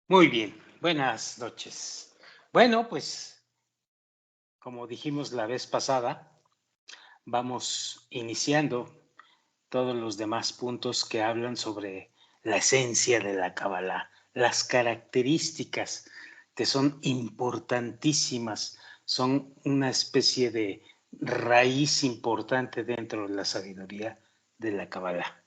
Muy bien, buenas noches. Bueno, pues como dijimos la vez pasada, vamos iniciando todos los demás puntos que hablan sobre la esencia de la Kabbalah, las características que son importantísimas, son una especie de raíz importante dentro de la sabiduría de la Kabbalah.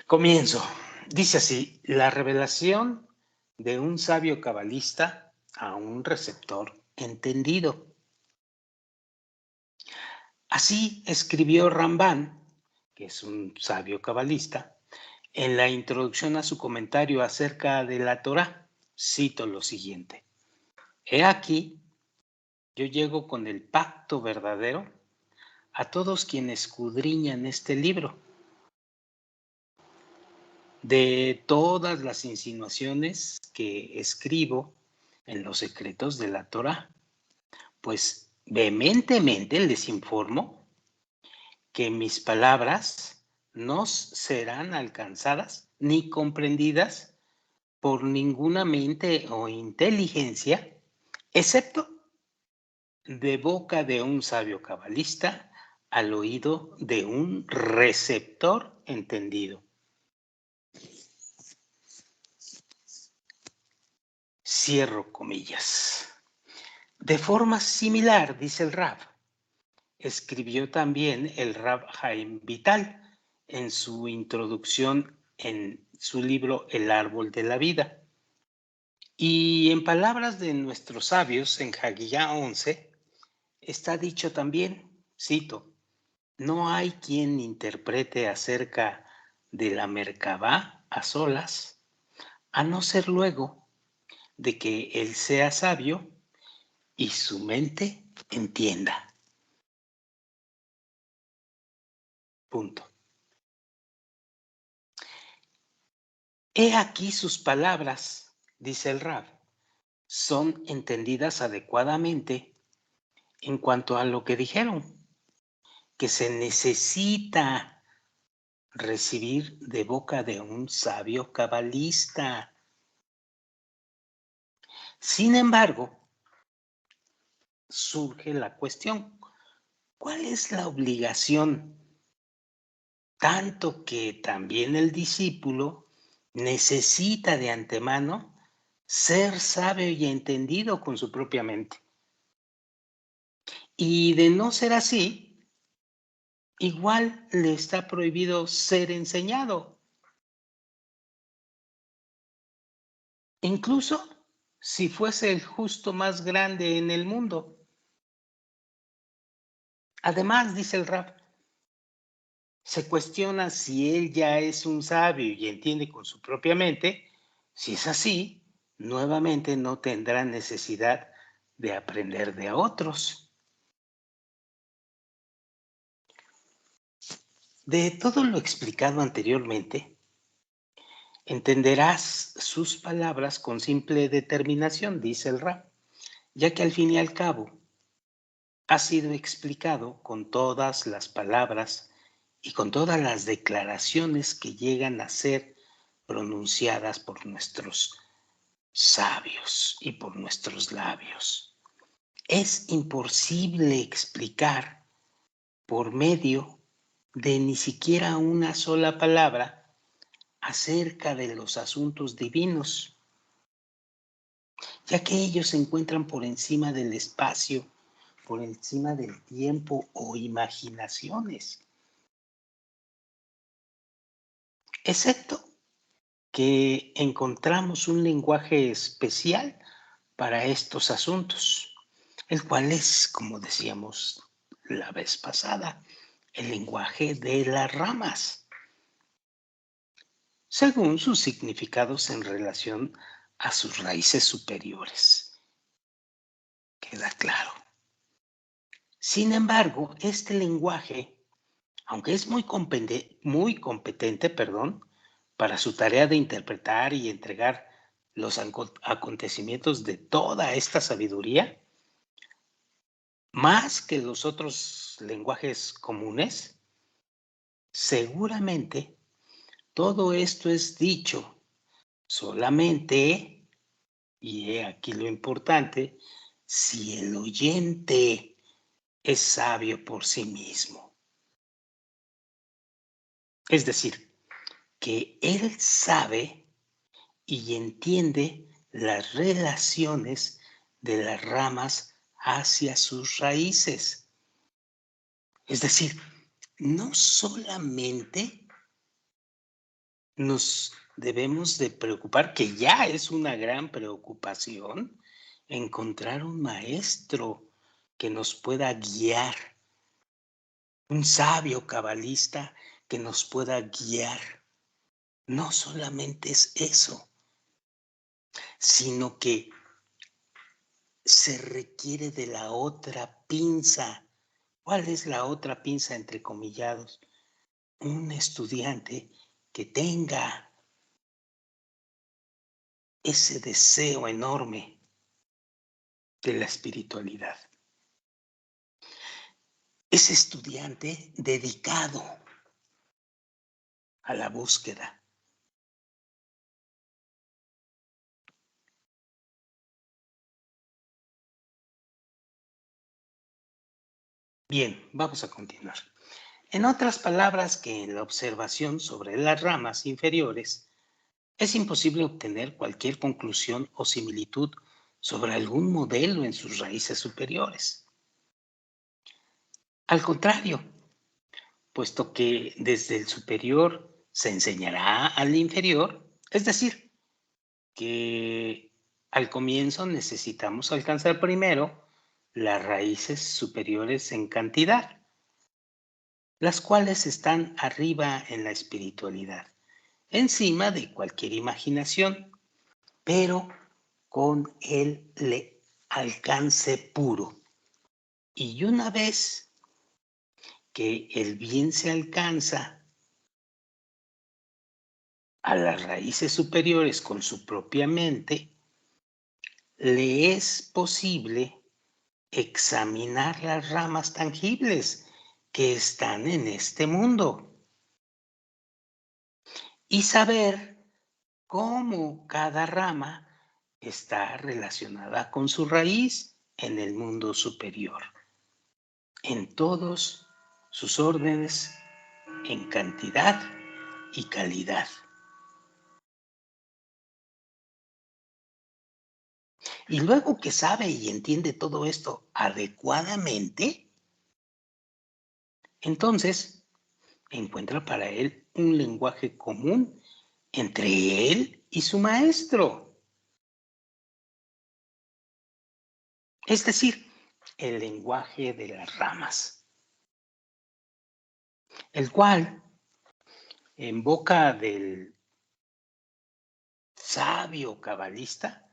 Comienzo. Dice así, la revelación de un sabio cabalista a un receptor entendido. Así escribió Ramban, que es un sabio cabalista, en la introducción a su comentario acerca de la Torá. Cito lo siguiente. He aquí, yo llego con el pacto verdadero a todos quienes escudriñan este libro. De todas las insinuaciones que escribo en los secretos de la Torá, pues vehementemente les informo que mis palabras no serán alcanzadas ni comprendidas por ninguna mente o inteligencia, excepto de boca de un sabio cabalista al oído de un receptor entendido. Cierro comillas. De forma similar, dice el Rab, escribió también el Rab Haim Vital en su introducción en su libro El árbol de la vida. Y en palabras de nuestros sabios en Hagiyá 11, está dicho también, cito, no hay quien interprete acerca de la Merkabá a solas, a no ser luego de que él sea sabio y su mente entienda. Punto. He aquí sus palabras, dice el Rab, son entendidas adecuadamente en cuanto a lo que dijeron, que se necesita recibir de boca de un sabio cabalista. Sin embargo, surge la cuestión, ¿cuál es la obligación? Tanto que también el discípulo necesita de antemano ser sabio y entendido con su propia mente. Y de no ser así, igual le está prohibido ser enseñado. Incluso si fuese el justo más grande en el mundo. Además, dice el Rab, se cuestiona si él ya es un sabio y entiende con su propia mente. Si es así, nuevamente no tendrá necesidad de aprender de otros. De todo lo explicado anteriormente, entenderás sus palabras con simple determinación, dice el Rab, ya que al fin y al cabo ha sido explicado con todas las palabras y con todas las declaraciones que llegan a ser pronunciadas por nuestros sabios y por nuestros labios. Es imposible explicar por medio de ni siquiera una sola palabra acerca de los asuntos divinos, ya que ellos se encuentran por encima del espacio, por encima del tiempo o imaginaciones, excepto que encontramos un lenguaje especial para estos asuntos, el cual es, como decíamos la vez pasada, el lenguaje de las ramas, según sus significados en relación a sus raíces superiores. Queda claro. Sin embargo, este lenguaje, aunque es muy competente, para su tarea de interpretar y entregar los acontecimientos de toda esta sabiduría, más que los otros lenguajes comunes, seguramente todo esto es dicho solamente, y he aquí lo importante, si el oyente es sabio por sí mismo. Es decir, que él sabe y entiende las relaciones de las ramas hacia sus raíces. Es decir, no solamente nos debemos de preocupar, que ya es una gran preocupación, encontrar un maestro que nos pueda guiar, un sabio cabalista que nos pueda guiar. No solamente es eso, sino que se requiere de la otra pinza. ¿Cuál es la otra pinza, entre comillados? Un estudiante que tenga ese deseo enorme de la espiritualidad. Ese estudiante dedicado a la búsqueda. Bien, vamos a continuar. En otras palabras, que en la observación sobre las ramas inferiores es imposible obtener cualquier conclusión o similitud sobre algún modelo en sus raíces superiores. Al contrario, puesto que desde el superior se enseñará al inferior, es decir, que al comienzo necesitamos alcanzar primero las raíces superiores en cantidad, las cuales están arriba en la espiritualidad, encima de cualquier imaginación, pero con el alcance puro. Y una vez que el bien se alcanza a las raíces superiores con su propia mente, le es posible examinar las ramas tangibles que están en este mundo y saber cómo cada rama está relacionada con su raíz en el mundo superior, en todos sus órdenes, en cantidad y calidad. Y luego que sabe y entiende todo esto adecuadamente, entonces encuentra para él un lenguaje común entre él y su maestro. Es decir, el lenguaje de las ramas, el cual, en boca del sabio cabalista,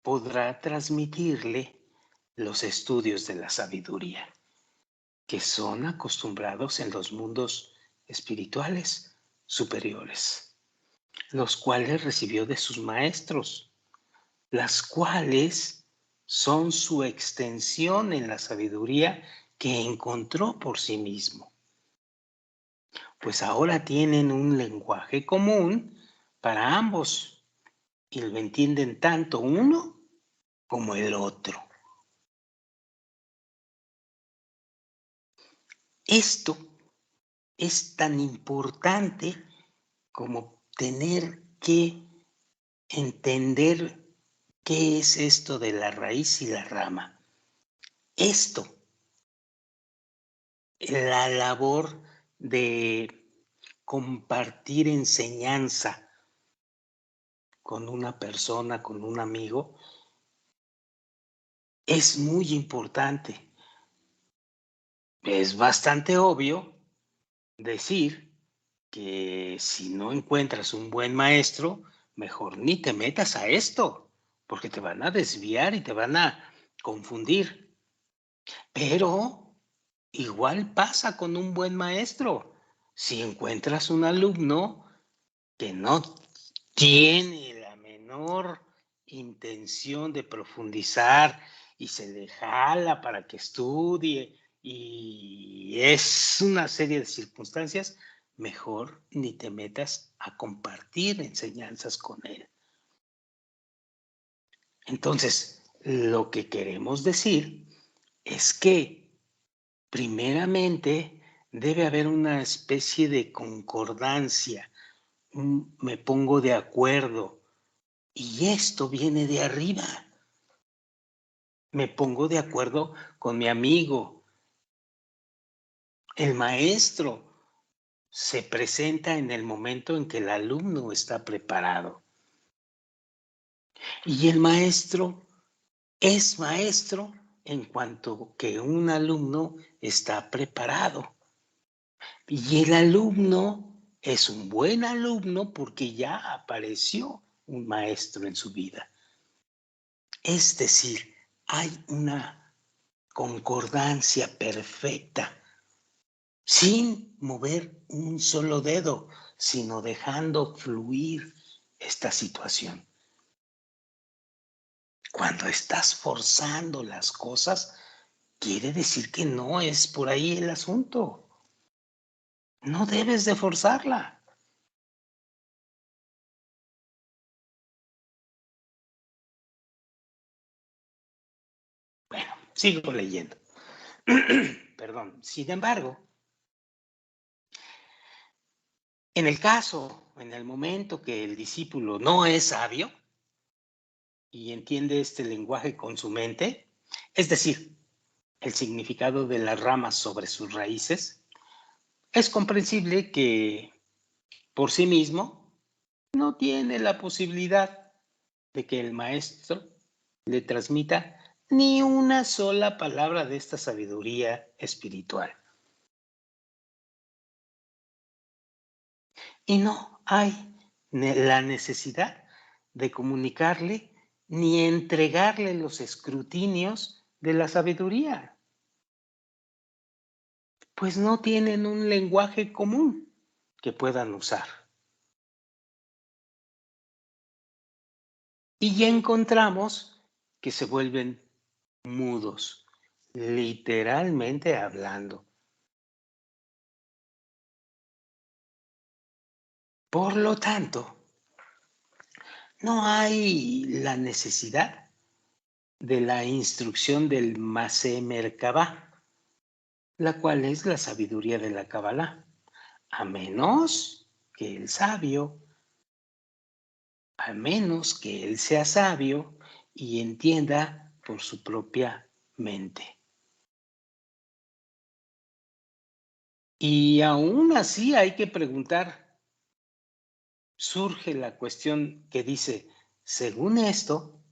podrá transmitirle los estudios de la sabiduría, que son acostumbrados en los mundos espirituales superiores, los cuales recibió de sus maestros, las cuales son su extensión en la sabiduría que encontró por sí mismo. Pues ahora tienen un lenguaje común para ambos y lo entienden tanto uno como el otro. Esto es tan importante como tener que entender qué es esto de la raíz y la rama. Esto, la labor de compartir enseñanza con una persona, con un amigo, es muy importante. Es bastante obvio decir que si no encuentras un buen maestro, mejor ni te metas a esto, porque te van a desviar y te van a confundir. Pero igual pasa con un buen maestro. Si encuentras un alumno que no tiene la menor intención de profundizar y se le jala para que estudie y es una serie de circunstancias, mejor ni te metas a compartir enseñanzas con él. Entonces, lo que queremos decir es que primeramente debe haber una especie de concordancia, me pongo de acuerdo, y esto viene de arriba. Me pongo de acuerdo con mi amigo. El maestro se presenta en el momento en que el alumno está preparado. Y el maestro es maestro en cuanto que un alumno está preparado. Y el alumno es un buen alumno porque ya apareció un maestro en su vida. Es decir, hay una concordancia perfecta, sin mover un solo dedo, sino dejando fluir esta situación. Cuando estás forzando las cosas, quiere decir que no es por ahí el asunto. No debes de forzarla. Bueno, sigo leyendo. Perdón. Sin embargo, en el caso, en el momento que el discípulo no es sabio y entiende este lenguaje con su mente, es decir, el significado de las ramas sobre sus raíces, es comprensible que por sí mismo no tiene la posibilidad de que el maestro le transmita ni una sola palabra de esta sabiduría espiritual. Y no hay la necesidad de comunicarle ni entregarle los escrutinios de la sabiduría, pues no tienen un lenguaje común que puedan usar. Y ya encontramos que se vuelven mudos, literalmente hablando. Por lo tanto, no hay la necesidad de la instrucción del Masé Merkabah, la cual es la sabiduría de la Kabbalah, a menos que el sabio, a menos que él sea sabio y entienda por su propia mente. Y aún así hay que preguntar, surge la cuestión que dice, según esto,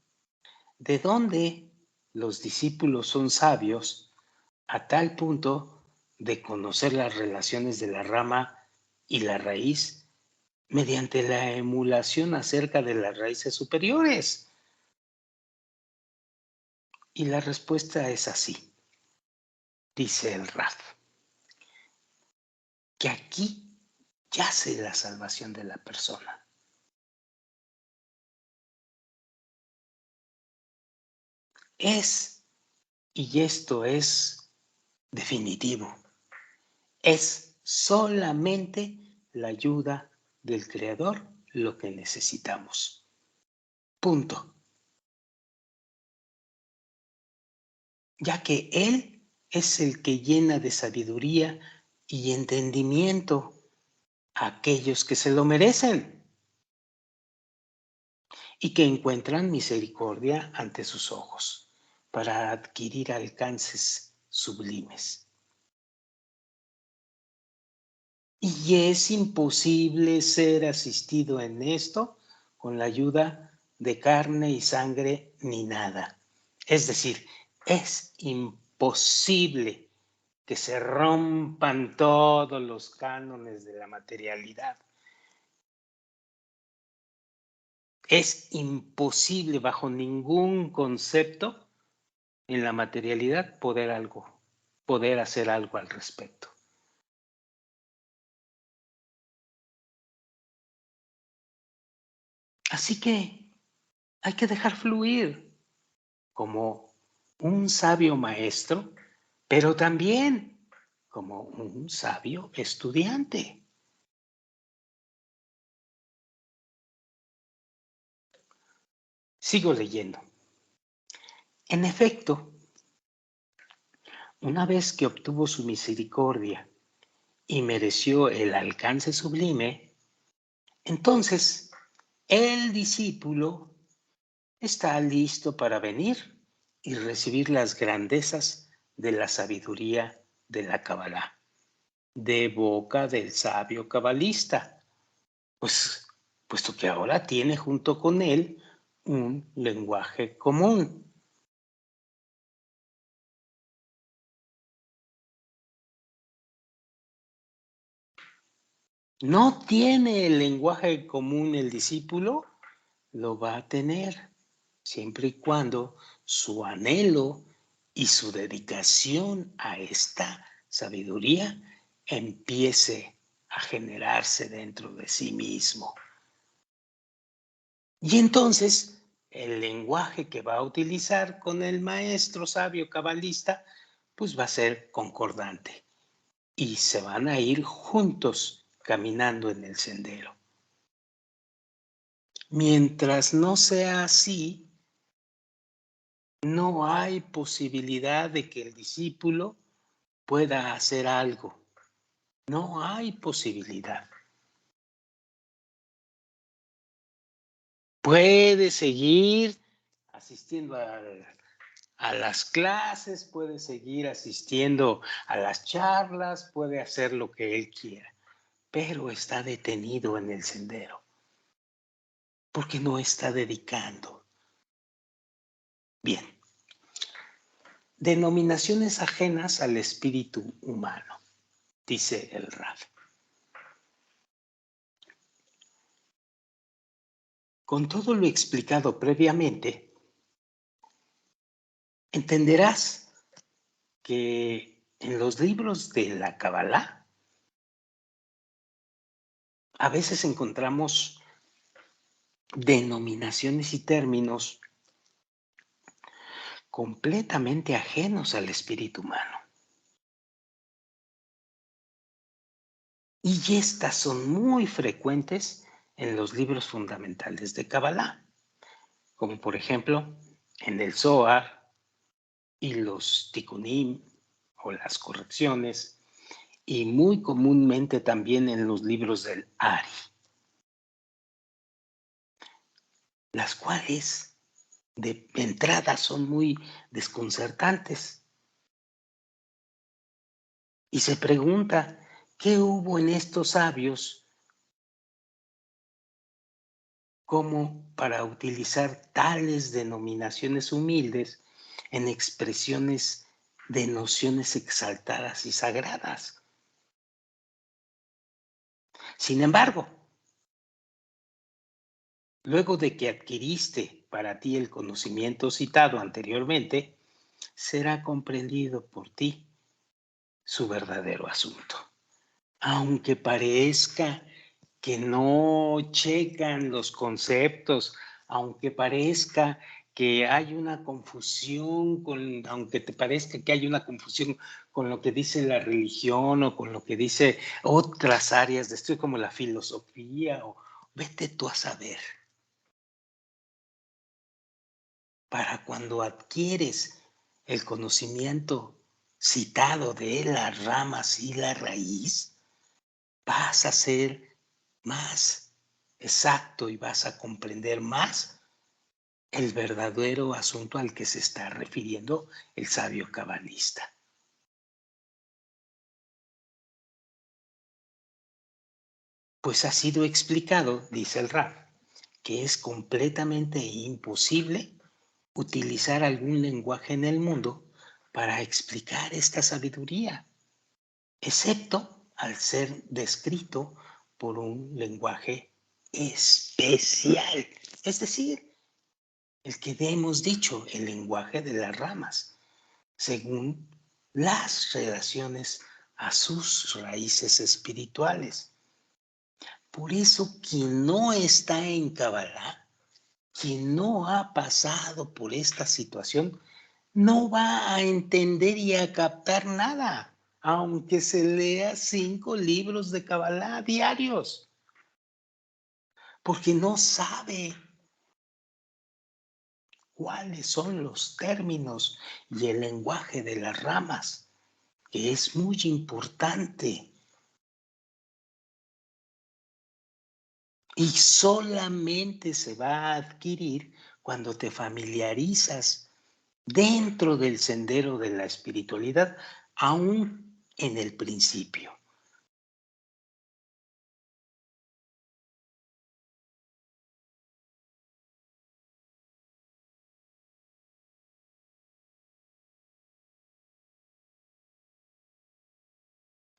¿de dónde los discípulos son sabios a tal punto de conocer las relaciones de la rama y la raíz mediante la emulación acerca de las raíces superiores? Y la respuesta es así, dice el Raf, que aquí yace la salvación de la persona. Es, y esto es definitivo, es solamente la ayuda del Creador lo que necesitamos. Punto. Ya que Él es el que llena de sabiduría y entendimiento a aquellos que se lo merecen y que encuentran misericordia ante sus ojos para adquirir alcances sublimes. Y es imposible ser asistido en esto con la ayuda de carne y sangre ni nada. Es decir, es imposible que se rompan todos los cánones de la materialidad. Es imposible bajo ningún concepto en la materialidad poder hacer algo al respecto. Así que hay que dejar fluir como un sabio maestro, pero también como un sabio estudiante. Sigo leyendo. En efecto, una vez que obtuvo su misericordia y mereció el alcance sublime, entonces el discípulo está listo para venir y recibir las grandezas de la sabiduría de la Kabbalah, de boca del sabio cabalista, pues puesto que ahora tiene junto con él un lenguaje común. ¿No tiene el lenguaje común el discípulo? Lo va a tener, siempre y cuando su anhelo y su dedicación a esta sabiduría empiece a generarse dentro de sí mismo. Y entonces el lenguaje que va a utilizar con el maestro sabio cabalista, pues va a ser concordante y se van a ir juntos caminando en el sendero. Mientras no sea así, no hay posibilidad de que el discípulo pueda hacer algo. No hay posibilidad. Puede seguir asistiendo a las clases, puede seguir asistiendo a las charlas, puede hacer lo que él quiera, pero está detenido en el sendero porque no está dedicando. Bien, denominaciones ajenas al espíritu humano, dice el Rab. Con todo lo explicado previamente, entenderás que en los libros de la Kabbalah a veces encontramos denominaciones y términos completamente ajenos al espíritu humano. Y estas son muy frecuentes en los libros fundamentales de Kabbalah, como por ejemplo en el Zohar y los Tikkunim o las correcciones, y muy comúnmente también en los libros del Ari, las cuales de entrada son muy desconcertantes. Y se pregunta, ¿qué hubo en estos sabios como para utilizar tales denominaciones humildes en expresiones de nociones exaltadas y sagradas? Sin embargo, luego de que adquiriste para ti el conocimiento citado anteriormente, será comprendido por ti su verdadero asunto. Aunque parezca que no checan los conceptos, aunque parezca que hay una confusión aunque te parezca que hay una confusión con lo que dice la religión o con lo que dice otras áreas de estudio como la filosofía, o vete tú a saber. Para cuando adquieres el conocimiento citado de las ramas y la raíz, vas a ser más exacto y vas a comprender más el verdadero asunto al que se está refiriendo el sabio cabalista. Pues ha sido explicado, dice el Rab, que es completamente imposible utilizar algún lenguaje en el mundo para explicar esta sabiduría, excepto al ser descrito por un lenguaje especial, es decir, el que hemos dicho, el lenguaje de las ramas, según las relaciones a sus raíces espirituales. Por eso, quien no está en Kabbalah, quien no ha pasado por esta situación, no va a entender y a captar nada, aunque se lea 5 libros de Kabbalah diarios, porque no sabe cuáles son los términos y el lenguaje de las ramas, que es muy importante. Y solamente se va a adquirir cuando te familiarizas dentro del sendero de la espiritualidad, aún en el principio.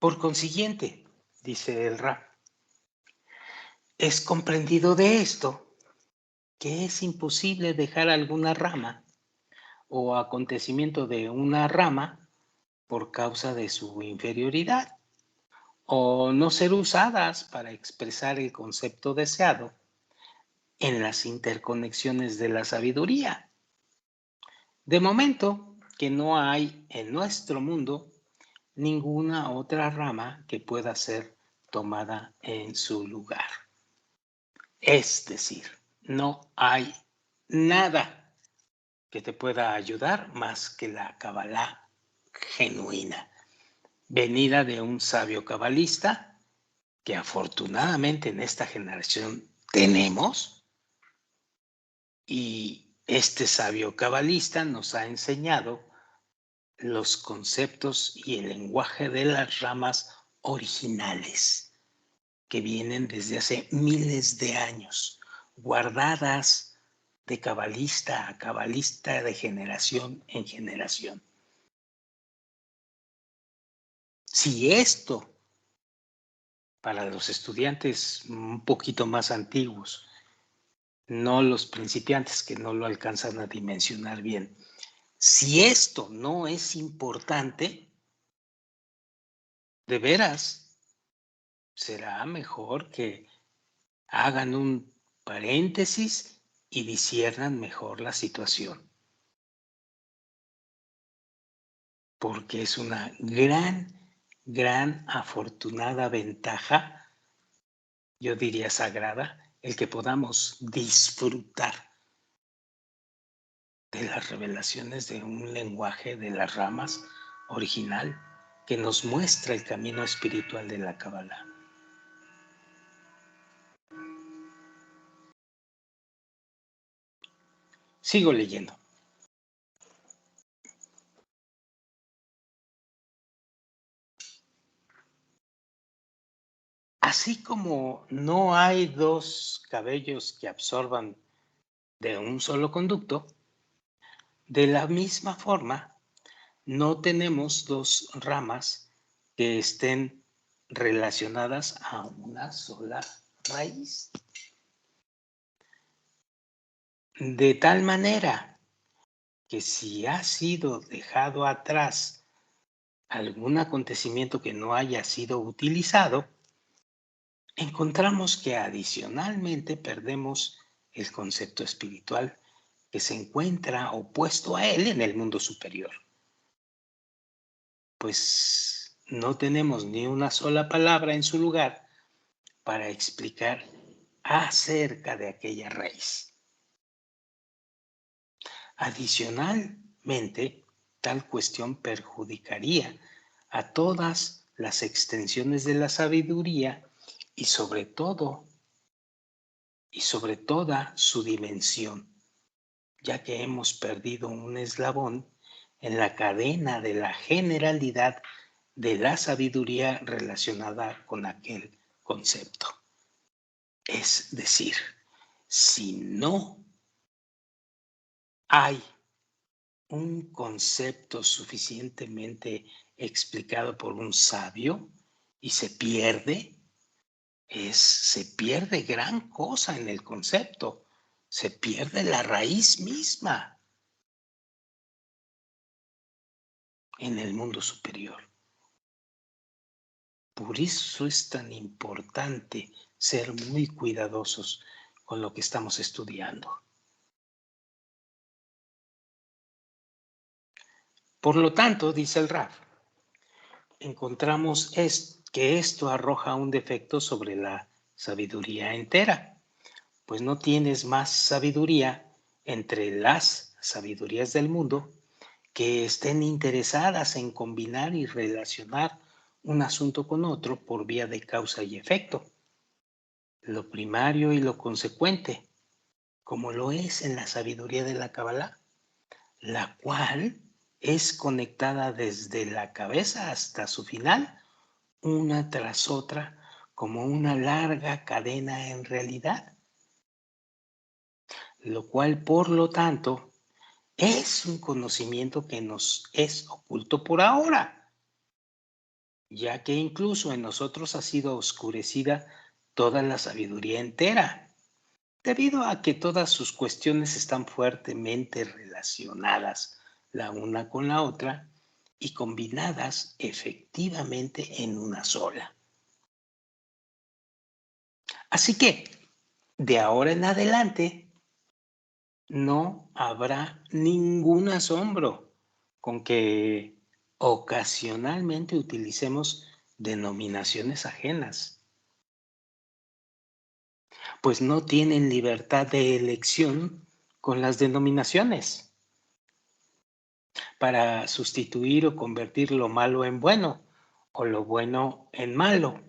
Por consiguiente, dice el Ra, es comprendido de esto que es imposible dejar alguna rama o acontecimiento de una rama por causa de su inferioridad o no ser usadas para expresar el concepto deseado en las interconexiones de la sabiduría. De momento que no hay en nuestro mundo ninguna otra rama que pueda ser tomada en su lugar. Es decir, no hay nada que te pueda ayudar más que la Kabbalah genuina, venida de un sabio cabalista que afortunadamente en esta generación tenemos, y este sabio cabalista nos ha enseñado los conceptos y el lenguaje de las ramas originales que vienen desde hace miles de años, guardadas de cabalista a cabalista, de generación en generación. Si esto, para los estudiantes un poquito más antiguos, no los principiantes que no lo alcanzan a dimensionar bien, si esto no es importante, de veras, será mejor que hagan un paréntesis y disciernan mejor la situación, porque es una gran afortunada ventaja, yo diría sagrada, el que podamos disfrutar de las revelaciones de un lenguaje de las ramas original que nos muestra el camino espiritual de la Kabbalah. Sigo leyendo. Así como no hay dos cabellos que absorban de un solo conducto, de la misma forma, no tenemos dos ramas que estén relacionadas a una sola raíz. De tal manera que si ha sido dejado atrás algún acontecimiento que no haya sido utilizado, encontramos que adicionalmente perdemos el concepto espiritual que se encuentra opuesto a él en el mundo superior. Pues no tenemos ni una sola palabra en su lugar para explicar acerca de aquella raíz. Adicionalmente, tal cuestión perjudicaría a todas las extensiones de la sabiduría y sobre todo, y sobre toda su dimensión, ya que hemos perdido un eslabón en la cadena de la generalidad de la sabiduría relacionada con aquel concepto. Es decir, si no hay un concepto suficientemente explicado por un sabio y se pierde, se pierde gran cosa en el concepto, se pierde la raíz misma en el mundo superior. Por eso es tan importante ser muy cuidadosos con lo que estamos estudiando. Por lo tanto, dice el Raf, encontramos que esto arroja un defecto sobre la sabiduría entera, pues no tienes más sabiduría entre las sabidurías del mundo que estén interesadas en combinar y relacionar un asunto con otro por vía de causa y efecto, lo primario y lo consecuente, como lo es en la sabiduría de la Kabbalah, la cual es conectada desde la cabeza hasta su final, una tras otra, como una larga cadena en realidad, lo cual, por lo tanto, es un conocimiento que nos es oculto por ahora, ya que incluso en nosotros ha sido oscurecida toda la sabiduría entera, debido a que todas sus cuestiones están fuertemente relacionadas la una con la otra y combinadas efectivamente en una sola. Así que, de ahora en adelante, no habrá ningún asombro con que ocasionalmente utilicemos denominaciones ajenas, pues no tienen libertad de elección con las denominaciones para sustituir o convertir lo malo en bueno o lo bueno en malo,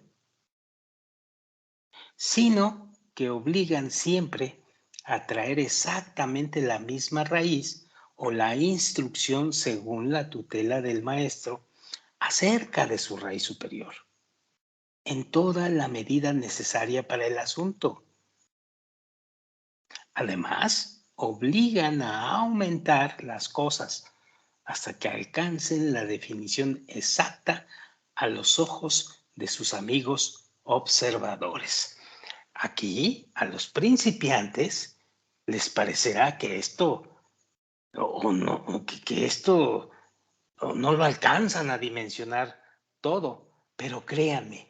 sino que obligan siempre a traer exactamente la misma raíz o la instrucción según la tutela del maestro acerca de su raíz superior, en toda la medida necesaria para el asunto. Además, obligan a aumentar las cosas hasta que alcancen la definición exacta a los ojos de sus amigos observadores. Aquí, a los principiantes les parecerá que esto o no, que esto no lo alcanzan a dimensionar todo, pero créanme,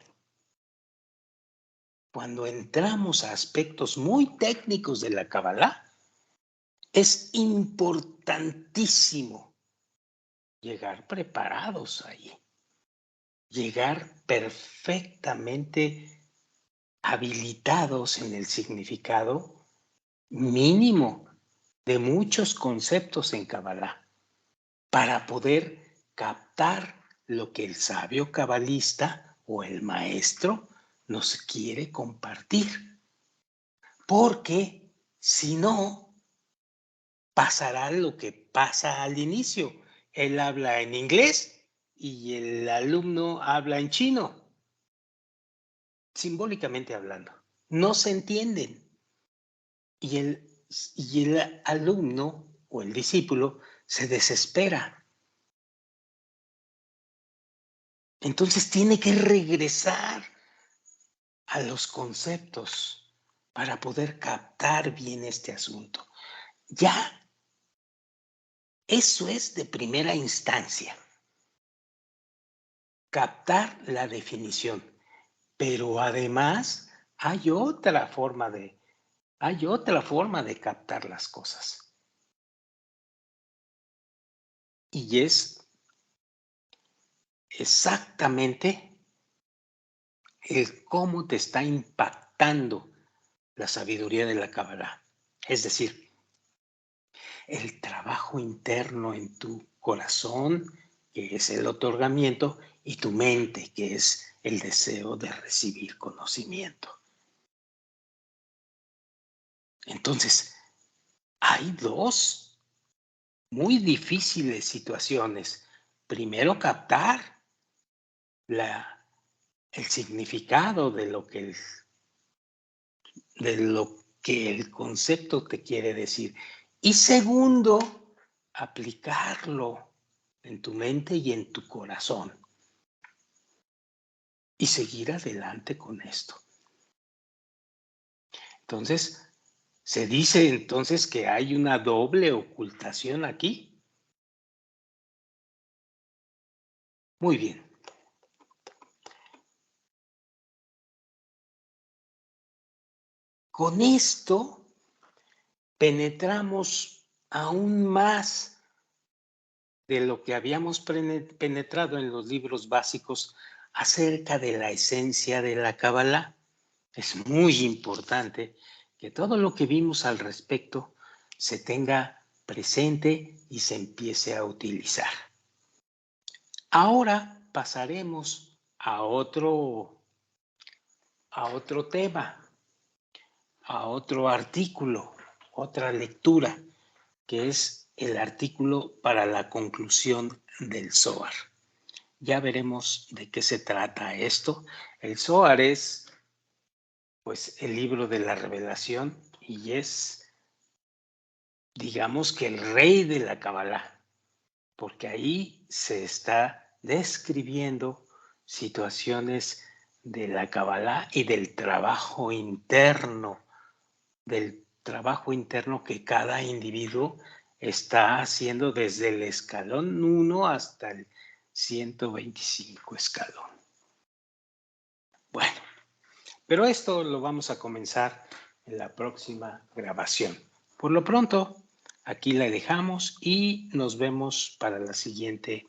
cuando entramos a aspectos muy técnicos de la Kabbalah, es importantísimo llegar preparados ahí, llegar perfectamente habilitados en el significado mínimo de muchos conceptos en Kabbalah para poder captar lo que el sabio cabalista o el maestro nos quiere compartir. Porque si no, pasará lo que pasa al inicio. Él habla en inglés y el alumno habla en chino, simbólicamente hablando. No se entienden. Y el alumno o el discípulo se desespera. Entonces tiene que regresar a los conceptos para poder captar bien este asunto. Ya, eso es de primera instancia, captar la definición. Pero además hay otra forma de captar las cosas. Y es exactamente el cómo te está impactando la sabiduría de la Kabbalah. Es decir, el trabajo interno en tu corazón, que es el otorgamiento, y tu mente, que es el deseo de recibir conocimiento. Entonces, hay dos muy difíciles situaciones. Primero, captar el significado de lo que el concepto te quiere decir. Y segundo, aplicarlo en tu mente y en tu corazón. Y seguir adelante con esto. Entonces, se dice entonces que hay una doble ocultación aquí. Muy bien. Con esto penetramos aún más de lo que habíamos penetrado en los libros básicos acerca de la esencia de la Kabbalah. Es muy importante que todo lo que vimos al respecto se tenga presente y se empiece a utilizar. Ahora pasaremos a otro tema, a otro artículo, otra lectura, que es el artículo para la conclusión del Zohar. Ya veremos de qué se trata esto. El Zohar es, pues, el libro de la revelación y es, digamos que el rey de la Kabbalah, porque ahí se está describiendo situaciones de la Kabbalah y del trabajo interno que cada individuo está haciendo desde el escalón 1 hasta el 125 escalón. Bueno, pero esto lo vamos a comenzar en la próxima grabación. Por lo pronto, aquí la dejamos y nos vemos para la siguiente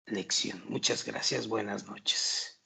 lección. Muchas gracias, buenas noches.